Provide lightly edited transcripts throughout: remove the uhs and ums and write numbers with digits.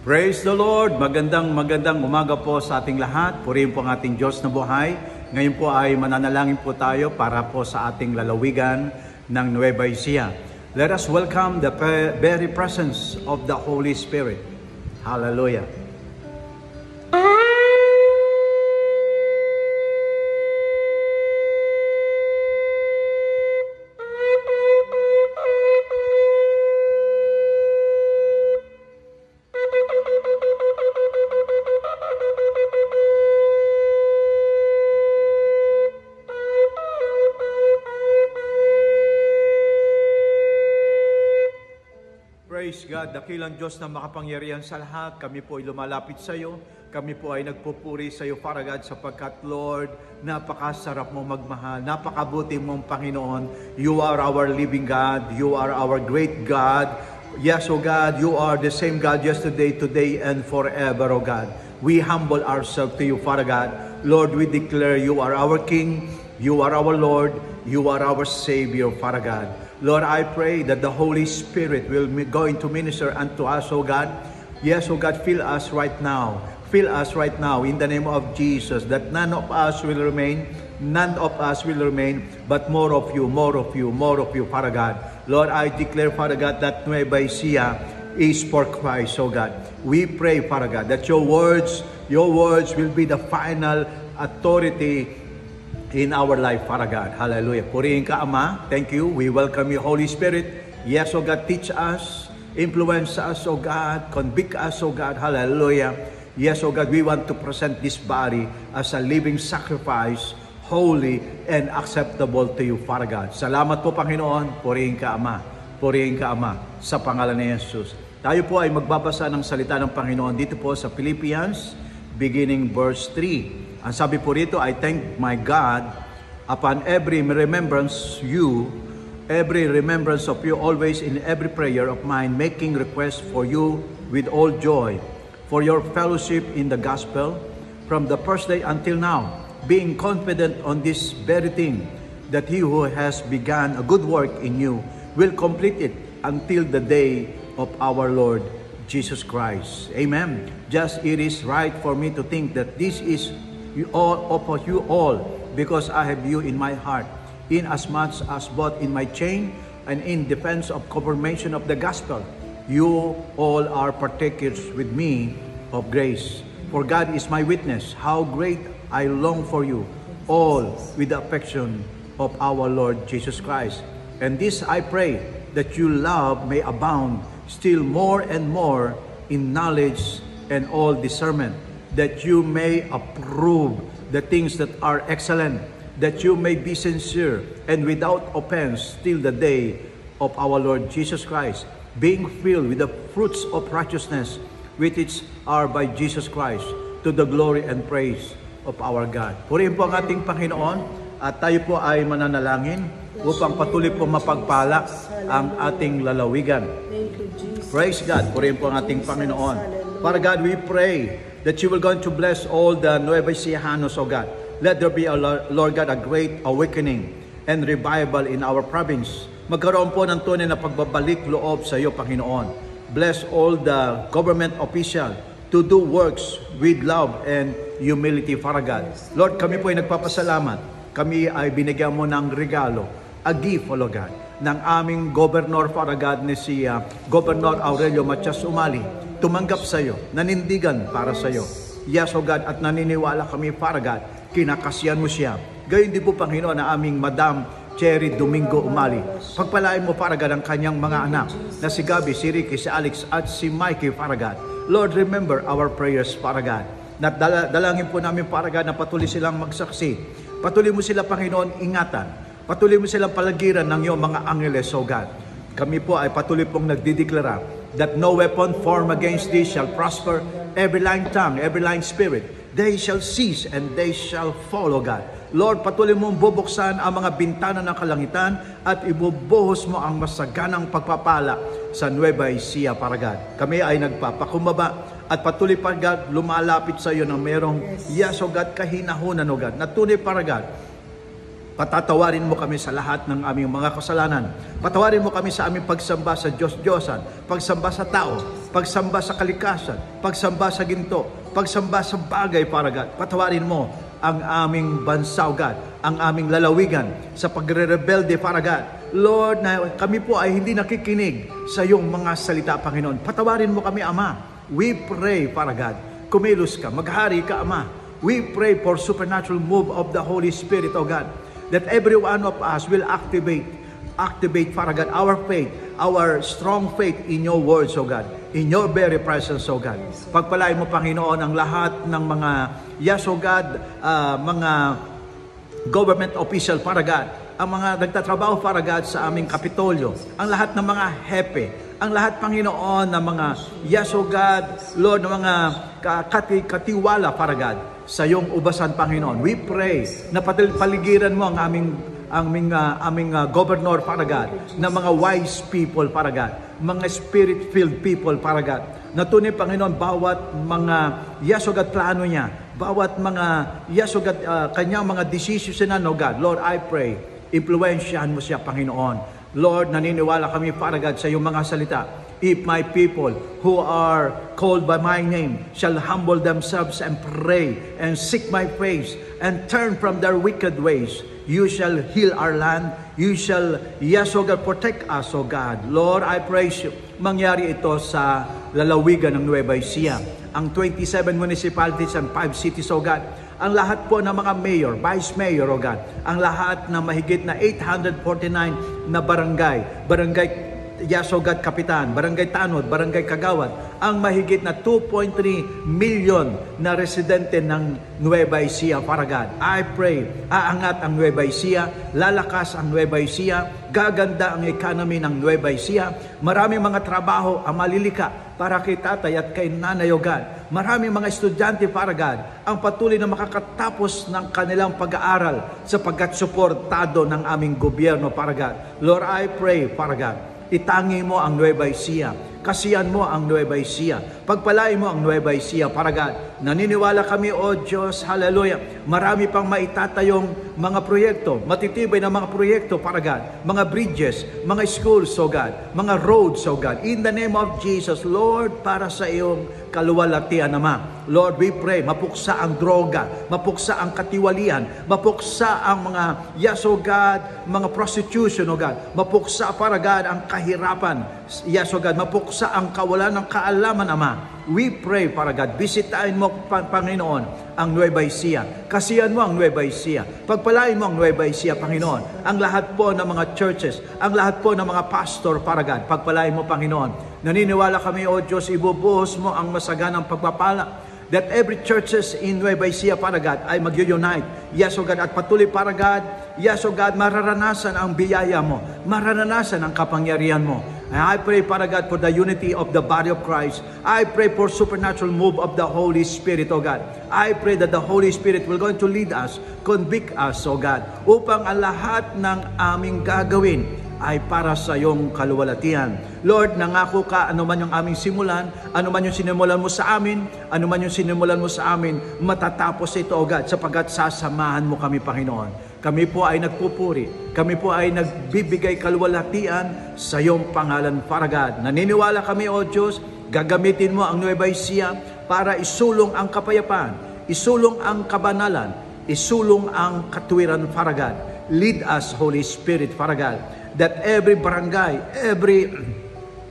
Praise the Lord! Magandang umaga po sa ating lahat. Purihin po ang ating Diyos na buhay. Ngayon po ay mananalangin po tayo para po sa ating lalawigan ng Nueva Ecija. Let us welcome the very presence of the Holy Spirit. Hallelujah! Praise God, dakilang Diyos na makapangyarihan sa lahat. Kami po ay lumalapit sa iyo. Kami po ay nagpupuri sa iyo, Father God, sapagkat, Lord, napakasarap mo magmahal. Napakabuti mong Panginoon. You are our living God. You are our great God. Yes, O God, you are the same God yesterday, today, and forever, O God. We humble ourselves to you, Father God. Lord, we declare you are our King. You are our Lord. You are our Savior, Father God. Lord, I pray that the Holy Spirit will be going to minister unto us, O God. Yes, O God, fill us right now. Fill us right now in the name of Jesus, that none of us will remain, but more of you, Father God. Lord, I declare, Father God, that Nueva Ecija is for Christ, O God. We pray, Father God, that your words will be the final authority in our life, Father God. Hallelujah. Purihin ka, Ama. Thank you. We welcome you, Holy Spirit. Yes, O God, teach us, influence us, O God, convict us, O God. Hallelujah. Yes, O God, we want to present this body as a living sacrifice, holy and acceptable to you, Father God. Salamat po, Panginoon. Purihin ka, Ama. Purihin ka, Ama, sa pangalan ni Jesus. Tayo po ay magbabasa ng salita ng Panginoon dito po sa Philippians, beginning verse 3. Ang sabi po rito, I thank my God upon every remembrance of you always in every prayer of mine, making request for you with all joy, for your fellowship in the gospel from the first day until now, being confident on this very thing, that he who has begun a good work in you will complete it until the day of our Lord Jesus Christ. Amen. Just it is right for me to think that this is you all, because I have you in my heart, inasmuch as both in my chain and in defense of confirmation of the gospel, you all are partakers with me of grace. For God is my witness, how great I long for you, all with the affection of our Lord Jesus Christ. And this I pray, that your love may abound still more and more in knowledge and all discernment, that you may approve the things that are excellent, that you may be sincere and without offense till the day of our Lord Jesus Christ, being filled with the fruits of righteousness, which are by Jesus Christ, to the glory and praise of our God. Purihin po ang ating Panginoon at tayo po ay mananalangin upang patuloy po mapagpala ang ating lalawigan. Praise God. Purihin po ang ating Panginoon. Father God, we pray that you will going to bless all the Nueva Ecijanos, O God. Let there be, Lord God, a great awakening and revival in our province. Magkaroon po ng tunay na pagbabalik loob sa iyo, Panginoon. Bless all the government official to do works with love and humility, Father God. Lord, kami po ay nagpapasalamat. Kami ay binigyan mo ng regalo, a gift, O Lord God, ng aming governor, Father God, ni si Governor Aurelio Matias Umali. Tumanggap sa iyo, nanindigan para sa iyo. Yes, O God, at naniniwala kami, Father God, kinakasyan mo siya. Gayon din po, Panginoon, na aming Madam Cherry Domingo Umali. Pagpalain mo, Father God, ang kanyang mga anak na si Gabi, si Ricky, si Alex, at si Mikey, Father God. Lord, remember our prayers, Father God. Dalangin po namin, Father God, na patuloy silang magsaksi. Patuloy mo sila, Panginoon, ingatan. Patuloy mo silang palagiran ng iyong mga angeles, O God. Kami po ay patuloy pong nagdideklara that no weapon formed against thee shall prosper, every lying tongue, every lying spirit, they shall cease and they shall fall, O God. Lord, patuloy mong bubuksan ang mga bintana ng kalangitan at ibubuhos mo ang masaganang pagpapala sa Nueva Ecija, Father God. Kami ay nagpapakumbaba at patuloy, Father God, lumalapit sa iyo na mayroong, yes, O God, kahinahunan, O God, na tunay, Father God, Patatawarin mo kami sa lahat ng aming mga kasalanan. Patawarin mo kami sa aming pagsamba sa Diyos-Diyosan, pagsamba sa tao, pagsamba sa kalikasan, pagsamba sa ginto, pagsamba sa bagay, Father God. Patawarin mo ang aming bansa, O God, ang aming lalawigan sa pagre-rebelde, Father God. Lord, na kami po ay hindi nakikinig sa iyong mga salita, Panginoon. Patawarin mo kami, Ama. We pray, Father God, kumilos ka, maghari ka, Ama. We pray for supernatural move of the Holy Spirit, O God, that every one of us will activate, Father God, our faith, our strong faith in your words, O God, in your very presence, O God. Pagpalain mo, Panginoon, ang lahat ng mga, yes, O God, mga government official, Father God, ang mga nagtatrabaho, Father God, sa aming Kapitolyo, ang lahat ng mga hepe, ang lahat, Panginoon, ng mga, yes, O God, Lord, ng mga katiwala, Father God, sa iyong ubasan, Panginoon. We pray na paligiran mo ang aming governor, Father God, na mga wise people, Father God, mga spirit-filled people, Father God, na tunay, Panginoon, bawat mga, yes, O God, plano niya, bawat mga, yes, O God, kanyang mga decisions na, O God, Lord, I pray, impluensyahan mo siya, Panginoon. Lord, naniniwala kami, Father God, sa iyong mga salita. If my people who are called by my name shall humble themselves and pray and seek my face and turn from their wicked ways, you shall heal our land. You shall, yes, O God, protect us, O God. Lord, I praise you. Mangyari ito sa lalawigan ng Nueva Ecija, ang 27 municipalities and 5 cities, O God. Ang lahat po ng mga mayor, vice mayor, O God. Ang lahat na mahigit na 849 na barangay, yes, O God, Kapitan, Barangay Tanod, Barangay Kagawad, ang mahigit na 2.3 million na residente ng Nueva Ecija, Father God. I pray, aangat ang Nueva Ecija, lalakas ang Nueva Ecija, gaganda ang economy ng Nueva Ecija, maraming mga trabaho ang malilika para kay tatay at kay nanay, O God. Maraming mga estudyante, Father God, ang patuloy na makakatapos ng kanilang pag-aaral sapagkat suportado ng aming gobyerno, Father God. Lord, I pray, Father God, itangi mo ang Nueva Ecija. Kasiyan mo ang Nueva Ecija. Pagpalain mo ang Nueva Ecija, Father God. Naniniwala kami, O Diyos, hallelujah. Marami pang maitatayong mga proyekto, matitibay na mga proyekto, Father God. Mga bridges, mga schools, O God. Mga roads, O God. In the name of Jesus, Lord, para sa iyong kaluwalhatian, Ama. Lord, we pray, mapuksa ang droga, mapuksa ang katiwalian, mapuksa ang mga, yes, O God, mga prostitution, O God. Mapuksa, Father God, ang kahirapan, yes, O God. Mapuksa ang kawalan ng kaalaman, Ama. We pray, Father God, bisitahin mo, Panginoon, ang Nueva Ecija. Kasiyan mo ang Nueva Ecija. Pagpalain mo ang Nueva Ecija, Panginoon. Ang lahat po ng mga churches, ang lahat po ng mga pastor, Father God, pagpalain mo, Panginoon. Naniniwala kami, O Diyos, ibubuhos mo ang masaganang pagpapala, that every churches in Nueva Ecija, Father God, ay mag-unite. Yes, O God, at patuloy, Father God, yes, O God, mararanasan ang biyaya mo, mararanasan ang kapangyarihan mo. And I pray, Father God, for the unity of the body of Christ. I pray for supernatural move of the Holy Spirit, O God. I pray that the Holy Spirit will going to lead us, convict us, O God, upang ang lahat ng aming gagawin ay para sa iyong kaluwalhatian. Lord, nangako ka, ano man yung aming simulan, ano man yung sinimulan mo sa amin, ano man yung sinimulan mo sa amin, matatapos ito, O God, sapagkat sasamahan mo kami, Panginoon. Kami po ay nagpupuri, kami po ay nagbibigay kaluwalhatian sa iyong pangalan, Father God. Naniniwala kami, O Diyos, gagamitin mo ang Nueva Ecija para isulong ang kapayapaan, isulong ang kabanalan, isulong ang katuwiran, Father God. Lead us, Holy Spirit, Father God, that every barangay, every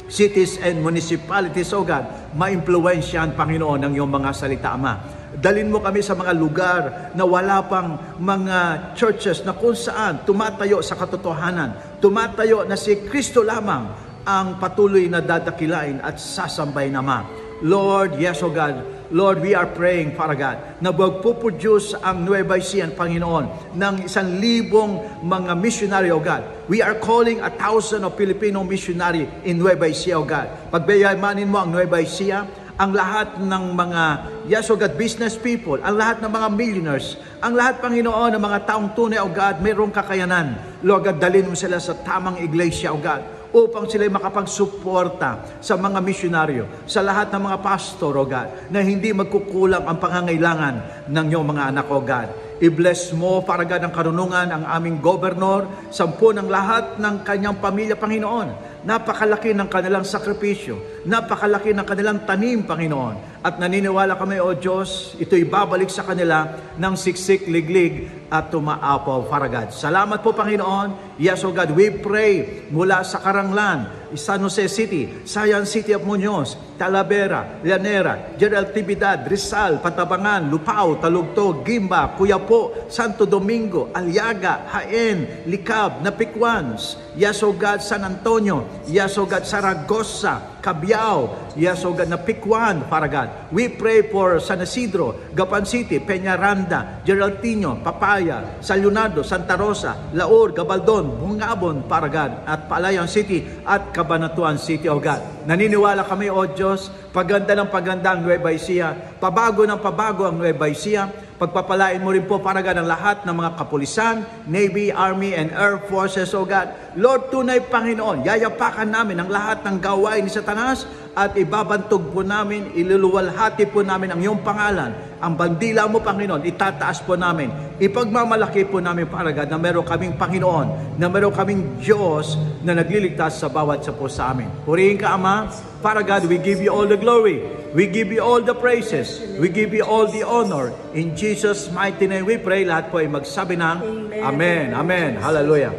cities and municipalities, O God, ma-impluensyahan, Panginoon, ng iyong mga salita, Ama. Dalin mo kami sa mga lugar na wala pang mga churches na kung saan tumatayo sa katotohanan, tumatayo na si Kristo lamang ang patuloy na dadakilain at sasambay, Ama. Lord, yes, O God, Lord, we are praying, Father God, na magpuproduce ang Nueva Ecija, Panginoon, ng 1,000 mga missionary, O God. We are calling 1,000 of Filipino missionary in Nueva Ecija, O God. Pagbayamanin mo ang Nueva Ecija, ang lahat ng mga, yes, O God, business people, ang lahat ng mga millionaires, ang lahat, Panginoon, ng mga taong tunay, O God, mayroong kakayanan. Lord God, dalhin mo sila sa tamang iglesia, O God, upang sila makapagsuporta sa mga misyonaryo, sa lahat ng mga pastor, O God, na hindi magkukulang ang pangangailangan ng iyong mga anak, O God. I-bless mo, Paragan, ng karunungan ang aming gobernador, 10 ng lahat ng kanyang pamilya, Panginoon. Napakalaki ng kanilang sakripisyo, napakalaki ng kanilang tanim, Panginoon. At naniniwala kami, O Diyos, ito'y babalik sa kanila ng siksik, liglig at tumaapaw, Paragan. Salamat po, Panginoon. Yes, O God, we pray mula sa Karanglan, San Jose City, Sayan City of Muñoz, Talavera, Llanera, General Tibidad, Rizal, Patabangan, Lupao, Talugtog, Gimba, Cuyapo, Santo Domingo, Aliaga, Jaén, Licab, Napicwans, yes, O God, San Antonio, yes, O God, Saragossa, Cabiao, yes, O God, Napicwan, Paragan. We pray for San Isidro, Gapan City, Peñaranda, Geraldino, Papaya, San Leonardo, Santa Rosa, Laur, Gabaldon, Bungabon, Paragan, at Palayan City at Cabanatuan City, O God. Naniniwala kami, O Diyos, paganda ng paganda ang Nueva Ecija, pabago ng pabago ang Nueva Ecija. Pagpapalain mo rin po, Paragan, ang lahat ng mga kapulisan, Navy, Army, and Air Forces, O God. Lord, tunay, Panginoon, yayapakan namin ang lahat ng gawain ni Satanas at ibabantog po namin, iluluwalhati po namin ang iyong pangalan. Ang bandila mo, Panginoon, itataas po namin. Ipagmamalaki po namin, Paragan, na meron kaming Panginoon, na meron kaming Diyos na nagliligtas sa bawat sa po sa amin. Purihin ka, Ama. Paragan, we give you all the glory. We give you all the praises. We give you all the honor. In Jesus' mighty name we pray. Lahat po ay magsabi ng Amen. Amen. Hallelujah.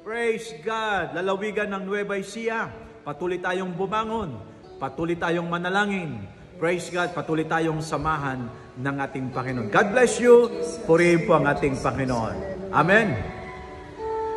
Praise God. Lalawigan ng Nueva Ecija. Patuloy tayong bumangon. Patuloy tayong manalangin. Praise God. Patuloy tayong samahan ng ating Panginoon. God bless you. Purihin po ang ating Panginoon. Amen.